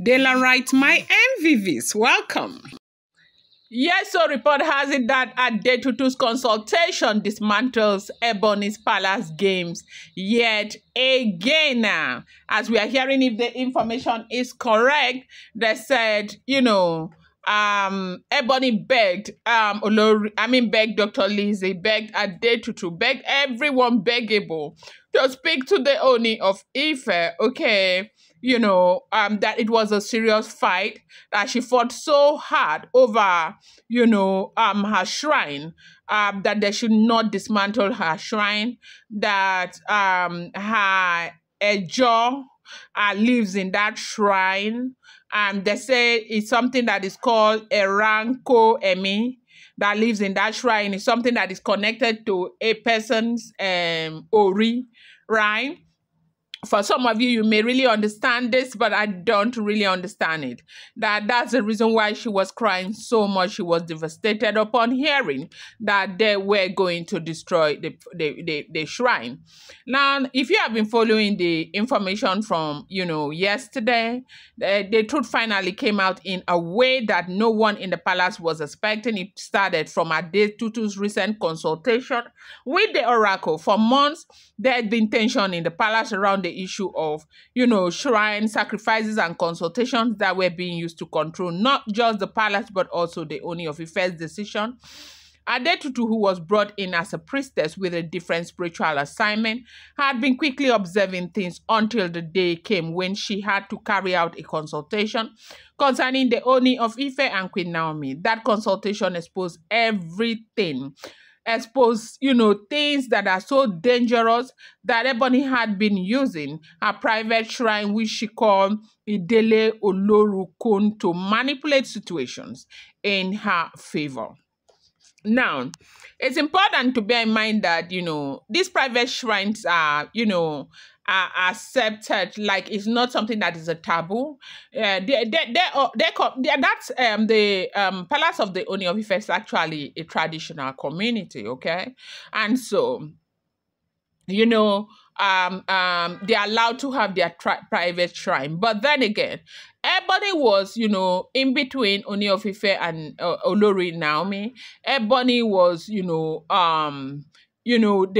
Dela writes, my MVVs, welcome. Yes, so report has it that Adetutu's consultation dismantles Ebony's palace games yet again. As we are hearing, if the information is correct, they said, Ebony begged begged Dr. Lizzie, begged Adetutu, begged everyone beggable to speak to the Ooni of Ife, okay? That it was a serious fight, that she fought so hard over, her shrine, that they should not dismantle her shrine, that her Ejò lives in that shrine. They say it's something that is called Erankò Emì that lives in that shrine. It's something that is connected to a person's Ori, right? For some of you, you may really understand this, but I don't really understand it. That's the reason why she was crying so much. She was devastated upon hearing that they were going to destroy the shrine. Now, if you have been following the information from, yesterday, the truth finally came out in a way that no one in the palace was expecting. It started from Adetutu's recent consultation with the oracle. For months, there had been tension in the palace around the issue of, shrine sacrifices and consultations that were being used to control not just the palace, but also the Ooni of Ife's decision. Adetutu, who was brought in as a priestess with a different spiritual assignment, had been quickly observing things until the day came when she had to carry out a consultation concerning the Ooni of Ife and Queen Naomi. That consultation exposed everything. Expose, things that are so dangerous that Ebony had been using her private shrine, which she called Idele Olorukun, to manipulate situations in her favor. Now, it's important to bear in mind that, these private shrines are, are accepted, like it's not something that is a taboo. That's the Palace of the Ooni of Ife is actually a traditional community, okay? And so, they're allowed to have their private shrine. But then again, Ebony was, in between Ooni of Ife and Olori Naomi. Ebony was, the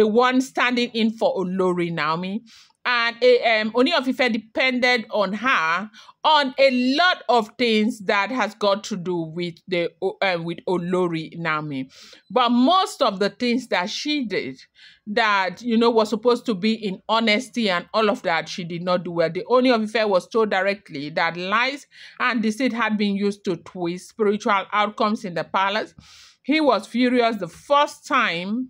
one standing in for Olori Naomi. And Ooni of Ife depended on her on a lot of things that has got to do with with Olori Naomi. But most of the things that she did that, was supposed to be in honesty and all of that, she did not do well. The Ooni of Ife was told directly that lies and deceit had been used to twist spiritual outcomes in the palace. He was furious the first time.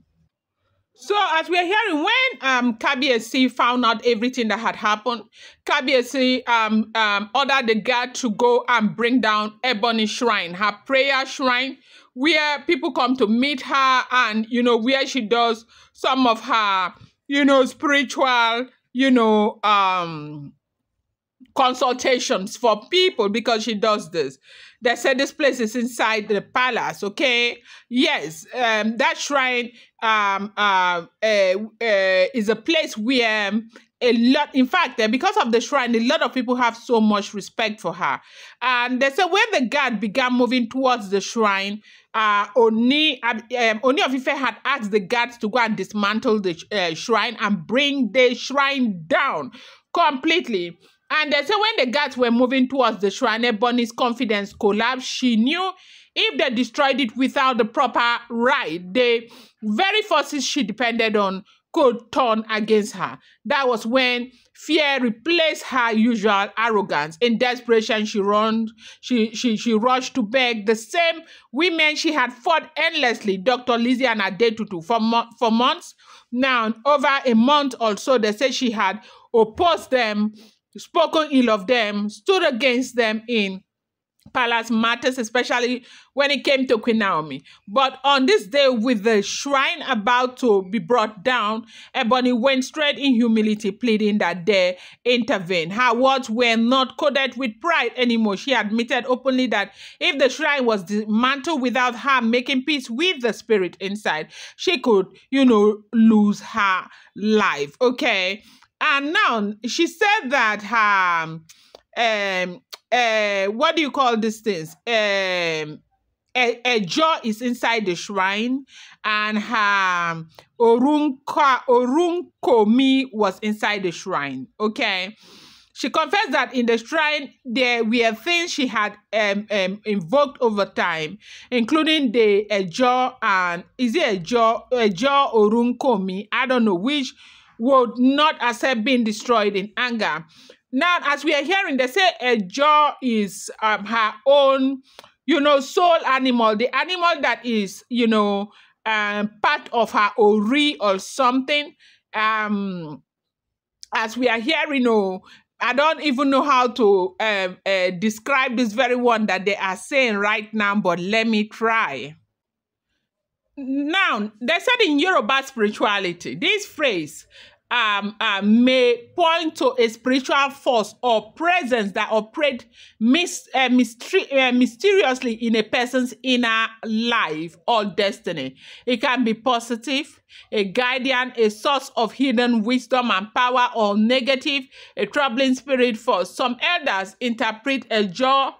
So as we are hearing, when Kabiyesi found out everything that had happened, Kabiyesi ordered the guard to go and bring down Ebony's shrine, her prayer shrine, where people come to meet her and, where she does some of her, spiritual, consultations for people, because she does this. They said this place is inside the palace, okay? Yes, that shrine is a place where in fact, because of the shrine, a lot of people have so much respect for her. And they said when the guard began moving towards the shrine, Ooni of Ife had asked the guards to go and dismantle the shrine and bring the shrine down completely. And they said when the guards were moving towards the shrine, Ebony's confidence collapsed. She knew if they destroyed it without the proper right, the very forces she depended on could turn against her. That was when fear replaced her usual arrogance. In desperation, she rushed to beg the same women she had fought endlessly, Dr. Lizzie and Adetutu, for months. Now, over a month or so, they said she had opposed them, spoken ill of them, stood against them in palace matters, especially when it came to Queen Naomi. But on this day, with the shrine about to be brought down, Ebony went straight in humility, pleading that they intervene. Her words were not coded with pride anymore. She admitted openly that if the shrine was dismantled without her making peace with the spirit inside, she could, lose her life. Okay. And now she said that her what do you call these things? Ejò is inside the shrine, and her Erankò Emì was inside the shrine. Okay. She confessed that in the shrine there were things she had invoked over time, including the Ejò and Ejò Erankò Emì, I don't know, which would not accept being destroyed in anger. Now, as we are hearing, they say Ejò is her own, soul animal, the animal that is, part of her ori or something. As we are hearing, I don't even know how to describe this very one that they are saying right now, but let me try. Now, they said in Yoruba spirituality, this phrase may point to a spiritual force or presence that operate mysteriously in a person's inner life or destiny. It can be positive, a guardian, a source of hidden wisdom and power, or negative, a troubling spirit force. Some elders interpret Ejò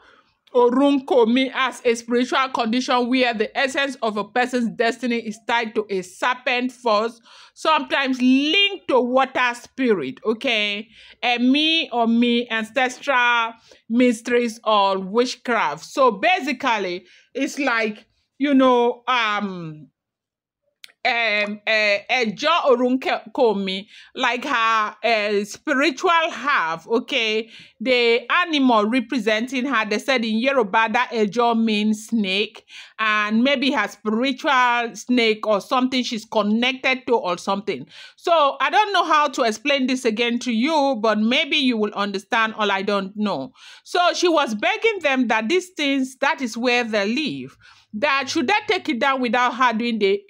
Erankò Emì as a spiritual condition where the essence of a person's destiny is tied to a serpent force, sometimes linked to water spirit, okay? Emì or me, ancestral mysteries or witchcraft. So basically, it's like, Ejò Erankò Emì, like her spiritual half, okay? The animal representing her, they said in Yoruba that Ejò means snake, and maybe her spiritual snake or something she's connected to or something. So I don't know how to explain this again to you, but maybe you will understand, or I don't know. So she was begging them that these things, that is where they live, that should they take it down without her doing the,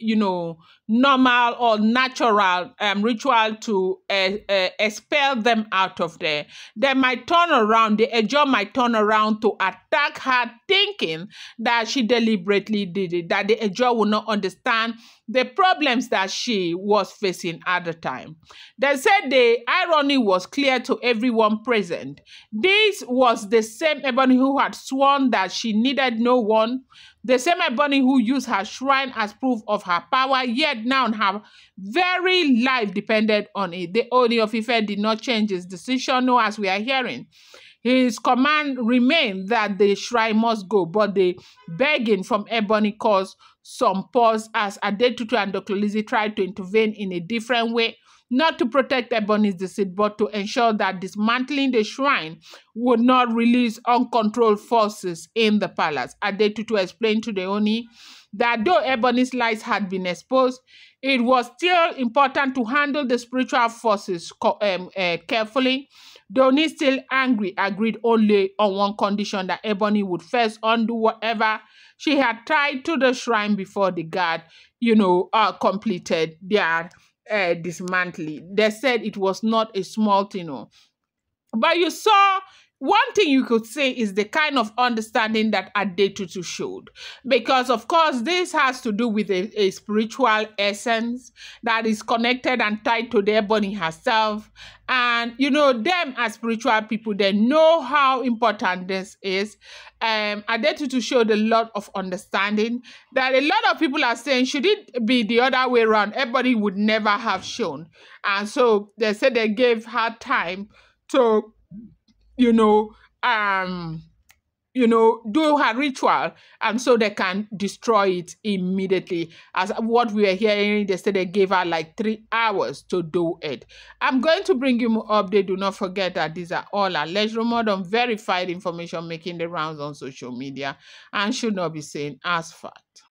normal or natural ritual to expel them out of there, they might turn around, the Ejò might turn around to attack her, thinking that she deliberately did it, that the Ejò will not understand the problems that she was facing at the time. They said the irony was clear to everyone present. This was the same Ebony who had sworn that she needed no one, the same Ebony who used her shrine as proof of her power, yet now her very life depended on it. The Ooni of Ife did not change his decision, no, as we are hearing. His command remained that the shrine must go, but the begging from Ebony caused some pause as Adetutu and Dr. Lizzie tried to intervene in a different way, not to protect Ebony's deceit, but to ensure that dismantling the shrine would not release uncontrolled forces in the palace. Adetutu explained to the Ooni that though Ebony's lies had been exposed, it was still important to handle the spiritual forces carefully. The Ooni, still angry, agreed only on one condition, that Ebony would first undo whatever she had tied to the shrine before the guard, completed their dismantling. They said it was not a small thing, but you saw, one thing you could say is the kind of understanding that Adetutu showed, because of course this has to do with a spiritual essence that is connected and tied to the Ebony herself, and them as spiritual people, they know how important this is. Adetutu showed a lot of understanding that a lot of people are saying, should it be the other way around, Ebony would never have shown. And so they said they gave her time to do her ritual, and so they can destroy it immediately. As what we are hearing, they said they gave her like 3 hours to do it. I'm going to bring you more update. Do not forget that these are all alleged, rumored, unverified information making the rounds on social media and should not be seen as fact.